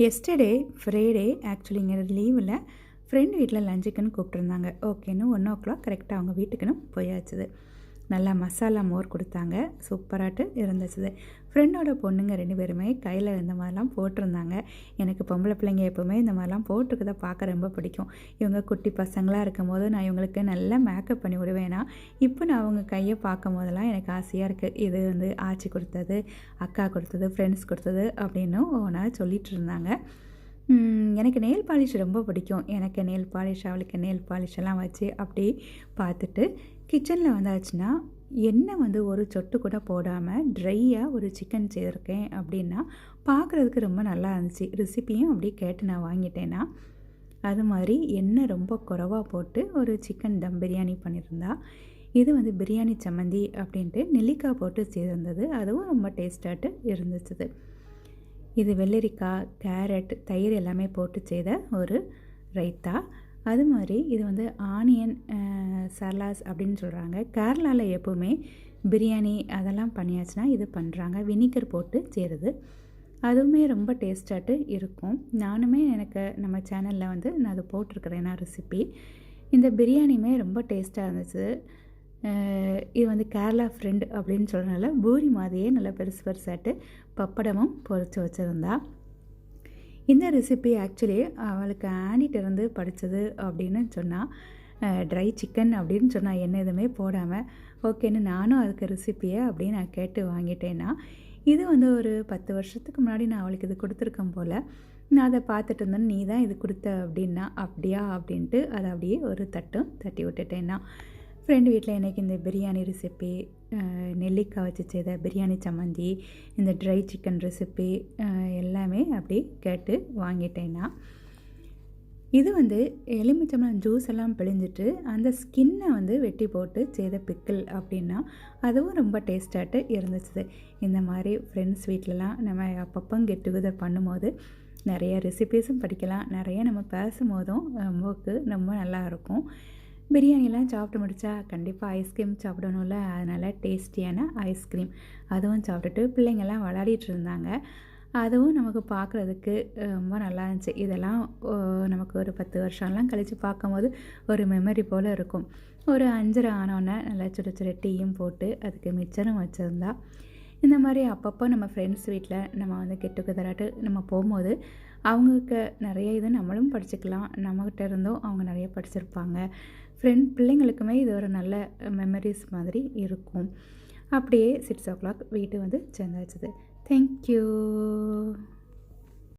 Yesterday Friday ஆக்சுவலிங்க லீவில் friend வீட்டில் லஞ்சுக்குன்னு கூப்பிட்ருந்தாங்க. ஓகேன்னு 1:00 கரெக்டாக அவங்க வீட்டுக்குன்னு போயாச்சுது. நல்லா மசாலா மோர் கொடுத்தாங்க. சூப்பராட்டு இருந்துச்சு. ஃப்ரெண்டோட பொண்ணுங்க 2 பேருமே கையில் இந்த மாதிரிலாம் போட்டிருந்தாங்க. எனக்கு பொம்பளை பிள்ளைங்க எப்போவுமே இந்த மாதிரிலாம் போட்டிருக்கதை பார்க்க ரொம்ப பிடிக்கும். இவங்க குட்டி பசங்களாக இருக்கும் போது நான் இவங்களுக்கு நல்லா மேக்கப் பண்ணி விடுவேன்னா, இப்போ நான் அவங்க கையை பார்க்கும் போதெல்லாம் எனக்கு ஆசையாக இருக்குது. இது வந்து ஆச்சி கொடுத்தது, அக்கா கொடுத்தது, ஃப்ரெண்ட்ஸ் கொடுத்தது அப்படின்னு ஒவ்வொன்றா சொல்லிகிட்டு இருந்தாங்க. எனக்கு நெயில் பாலிஷ் ரொம்ப பிடிக்கும். எனக்கு நெயில் பாலிஷ், அவளுக்கு நெயில் பாலிஷ் எல்லாம் வச்சு அப்படி பார்த்துட்டு கிச்சனில் வந்தாச்சுன்னா எண்ணெய் வந்து ஒரு சொட்டு கூட போடாமல் ட்ரையாக ஒரு சிக்கன் செய்திருக்கேன் அப்படின்னா பார்க்குறதுக்கு ரொம்ப நல்லா இருந்துச்சு. ரெசிப்பியும் அப்படி கேட்டு நான் வாங்கிட்டேன்னா அது மாதிரி எண்ணெய் ரொம்ப குறைவாக போட்டு ஒரு சிக்கன் தம் பிரியாணி பண்ணியிருந்தா. இது வந்து பிரியாணி சம்மந்தி அப்படின்ட்டு நெல்லிக்காய் போட்டு செய்திருந்தது. அதுவும் ரொம்ப டேஸ்டாட்டு இருந்துச்சு. இது வெள்ளரிக்காய், கேரட், தயிர் எல்லாமே போட்டு செய்த ஒரு ரைத்தா. அது மாதிரி இது வந்து ஆனியன் சர்லாஸ் அப்படின்னு சொல்கிறாங்க. கேரளாவில் எப்போவுமே பிரியாணி அதெல்லாம் பண்ணியாச்சுன்னா இது பண்ணுறாங்க. வினிகர் போட்டு செய்கிறது. அதுவுமே ரொம்ப டேஸ்டாட்டு இருக்கும். நானுமே எனக்கு நம்ம சேனலில் வந்து நான் அதை போட்டிருக்கிறேன் ரெசிபி. இந்த பிரியாணியுமே ரொம்ப டேஸ்ட்டாக இருந்துச்சு. இது வந்து கேரளா ஃப்ரெண்ட் அப்படின்னு சொல்கிறனால பூரி மாதிரியே நல்லா பெருசு பெருசாட்டு பப்படமும் பொரித்து வச்சுருந்தா. இந்த ரெசிபி ஆக்சுவலி அவளுக்கு ஆனிட்டிருந்து படித்தது அப்படின்னு சொன்னால், ட்ரை சிக்கன் அப்படின்னு சொன்னால் என்ன எதுவுமே போடாமல் ஓகேன்னு நானும் அதுக்கு ரெசிப்பியை அப்படின்னு நான் கேட்டு வாங்கிட்டேன்னா, இது வந்து ஒரு 10 வருஷத்துக்கு முன்னாடி நான் அவளுக்கு இது கொடுத்துருக்கேன் போல். நான் அதை பார்த்துட்டு இருந்தேன். நீ தான் இது கொடுத்த அப்படின்னா அப்படியா அப்படின்ட்டு அதை அப்படியே ஒரு தட்டும் தட்டி விட்டுட்டேன்னா. ஃப்ரெண்டு வீட்டில் எனக்கு இந்த பிரியாணி ரெசிப்பி, நெல்லிக்காய் வச்சு செய்த பிரியாணி சம்மந்தி, இந்த ட்ரை சிக்கன் ரெசிப்பி எல்லாமே அப்படி கேட்டு வாங்கிட்டேன்னா. இது வந்து எலுமிச்சம்பழம் ஜூஸ் எல்லாம் பிழிஞ்சிட்டு அந்த ஸ்கின்னை வந்து வெட்டி போட்டு செய்த பிக்கிள் அப்படின்னா அதுவும் ரொம்ப டேஸ்டாட்டு இருந்துச்சு. இந்த மாதிரி ஃப்ரெண்ட்ஸ் வீட்டிலலாம் நம்ம அப்பப்போ கெட் டுகெதர் பண்ணும்போது நிறைய ரெசிபீஸும் படிக்கலாம். நிறைய நம்ம பேசும்போதும் நமக்கு ரொம்ப நல்லாயிருக்கும். பிரியாணிலாம் சாப்பிட்டு முடித்தா கண்டிப்பாக ஐஸ்கிரீம் சாப்பிடணும்ல. அதனால் டேஸ்டியான ஐஸ்கிரீம் அதுவும் சாப்பிட்டுட்டு பிள்ளைங்கள்லாம் விளையாடிட்டு இருந்தாங்க. அதுவும் நமக்கு பார்க்குறதுக்கு ரொம்ப நல்லா இருந்துச்சு. இதெல்லாம் நமக்கு ஒரு 10 வருஷம்லாம் கழித்து பார்க்கும்போது ஒரு மெமரி போல் இருக்கும். ஒரு 5:30 ஆனோடனே நல்லா சுட சுட டீயும் போட்டு அதுக்கு மிச்சரும் வச்சுருந்தா. இந்த மாதிரி அப்பப்போ நம்ம ஃப்ரெண்ட்ஸ் வீட்டில் நம்ம வந்து கெட் டுகெதராட்டு நம்ம போகும்போது அவங்களுக்கு நிறைய இது நம்மளும் படிச்சுக்கலாம். நம்மக்கிட்ட இருந்தும் அவங்க நிறைய படிச்சிருப்பாங்க. பிள்ளைங்களுக்குமே இது ஒரு நல்ல மெமரிஸ் மாதிரி இருக்கும். அப்படியே 6 o'clock வீட்டு வந்து சேர்ந்தாச்சுது. தேங்க்யூ.